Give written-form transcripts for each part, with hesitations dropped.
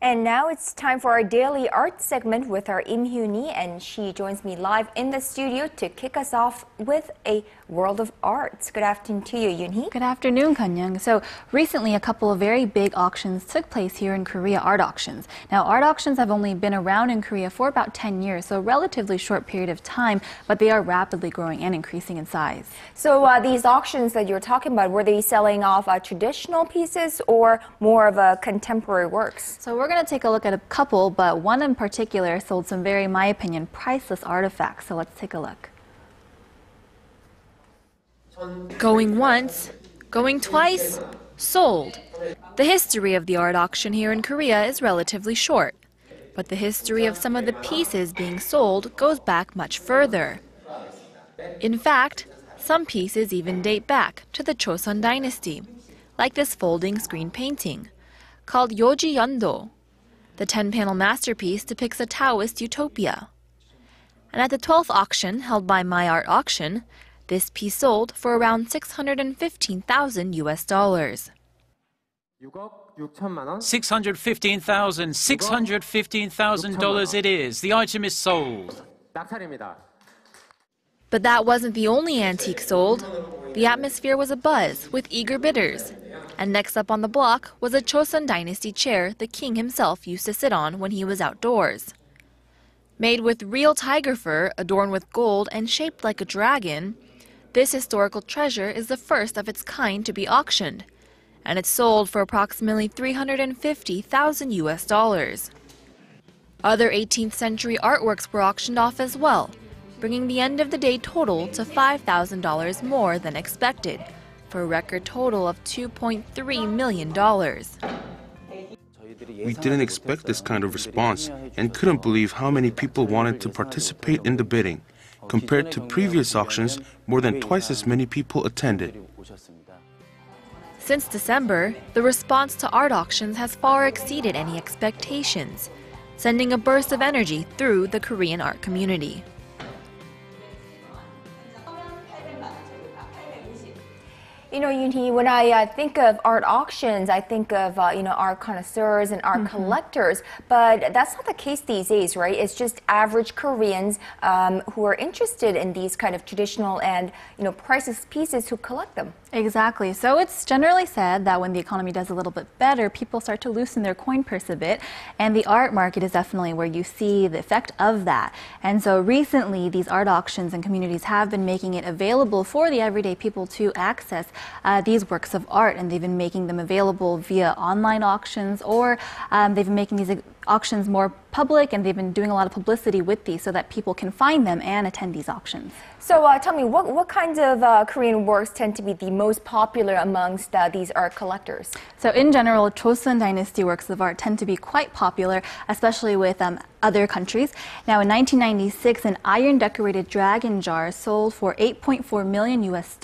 And now it's time for our daily art segment with our Yim Yoonhee, and she joins me live in the studio to kick us off with a world of arts. Good afternoon to you, Yoonhee. Good afternoon, Kanyang. So recently, a couple of very big auctions took place here in Korea, art auctions. Now, art auctions have only been around in Korea for about 10 years, so a relatively short period of time, but they are rapidly growing and increasing in size. So these auctions that you were talking about, were they selling off traditional pieces or more of contemporary works? So we're going to take a look at a couple, but one in particular sold some very, in my opinion, priceless artifacts. So let's take a look. Going once, going twice, sold. The history of the art auction here in Korea is relatively short, but the history of some of the pieces being sold goes back much further. In fact, some pieces even date back to the Joseon Dynasty, like this folding screen painting, called Yeoji Yeondo. The 10-panel masterpiece depicts a Taoist utopia. And at the 12th auction, held by My Art Auction, this piece sold for around $615,000 US. $615,000 it is. The item is sold. But that wasn't the only antique sold. The atmosphere was abuzz with eager bidders. And next up on the block was a Joseon Dynasty chair the king himself used to sit on when he was outdoors. Made with real tiger fur, adorned with gold and shaped like a dragon, this historical treasure is the first of its kind to be auctioned, and it's sold for approximately $350,000 US. Other 18th century artworks were auctioned off as well, bringing the end of the day total to $5,000 more than expected, for a record total of $2.3 million. We didn't expect this kind of response and couldn't believe how many people wanted to participate in the bidding. Compared to previous auctions, more than twice as many people attended. Since December, the response to art auctions has far exceeded any expectations, sending a burst of energy through the Korean art community. You know, Yoonhee, when I think of art auctions, I think of, art connoisseurs and art collectors, but that's not the case these days, right? It's just average Koreans who are interested in these kind of traditional and, priceless pieces who collect them. Exactly. So it's generally said that when the economy does a little bit better, people start to loosen their coin purse a bit, and the art market is definitely where you see the effect of that. And so recently, these art auctions and communities have been making it available for the everyday people to access these works of art, and they've been making them available via online auctions, or they've been making these auctions more public, and they've been doing a lot of publicity with these so that people can find them and attend these auctions. So tell me, what kinds of Korean works tend to be the most popular amongst these art collectors? So in general, Joseon Dynasty works of art tend to be quite popular, especially with other countries. Now in 1996, an iron decorated dragon jar sold for $8.4 million US.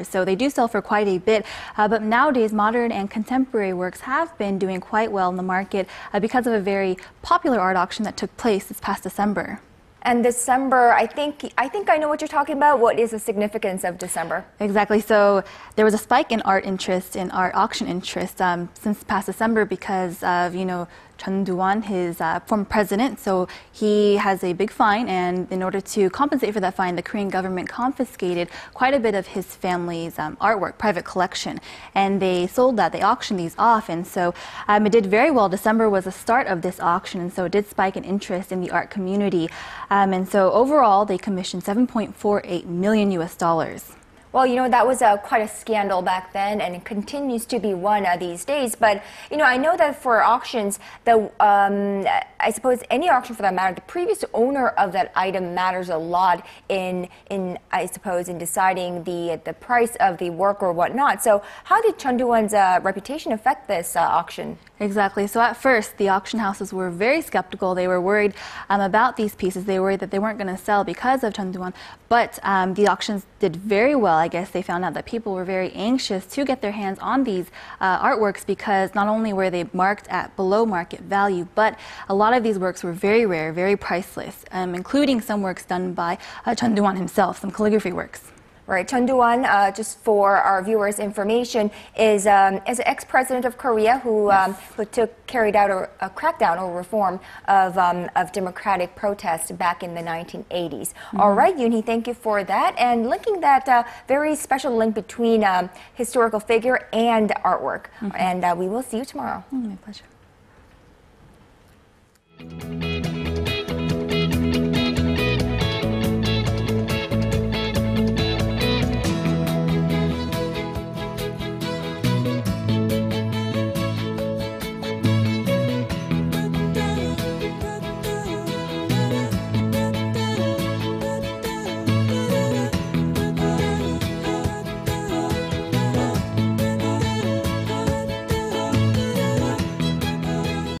So they do sell for quite a bit, but nowadays modern and contemporary works have been doing quite well in the market because of a very popular art auction that took place this past December. And December, I think I know what you're talking about. What is the significance of December? Exactly. So there was a spike in art interest, in art auction interest since past December because of, Chun Doo-won, his former president. So he has a big fine, and in order to compensate for that fine, the Korean government confiscated quite a bit of his family's artwork, private collection. And they sold that, they auctioned these off, and so it did very well. December was the start of this auction, and so it did spike in interest in the art community. And so overall, they commissioned $7.48 million US. Well, that was quite a scandal back then, and it continues to be one these days. But, I know that for auctions, I suppose any auction for that matter, the previous owner of that item matters a lot in deciding the price of the work or whatnot. So how did Chun Doo-won's reputation affect this auction? Exactly. So at first, the auction houses were very skeptical. They were worried about these pieces. They were worried that they weren't going to sell because of Chun Doo-won. But the auctions did very well. I guess they found out that people were very anxious to get their hands on these artworks because not only were they marked at below market value, but a lot of these works were very rare, very priceless, including some works done by Chun Doo-won himself, some calligraphy works. Right, Chun Doo-won, just for our viewers' information, is an ex-president of Korea who carried out a crackdown or reform of democratic protest back in the 1980s. All right, Yoonhee, thank you for that. And linking that very special link between historical figure and artwork. And we will see you tomorrow. My pleasure.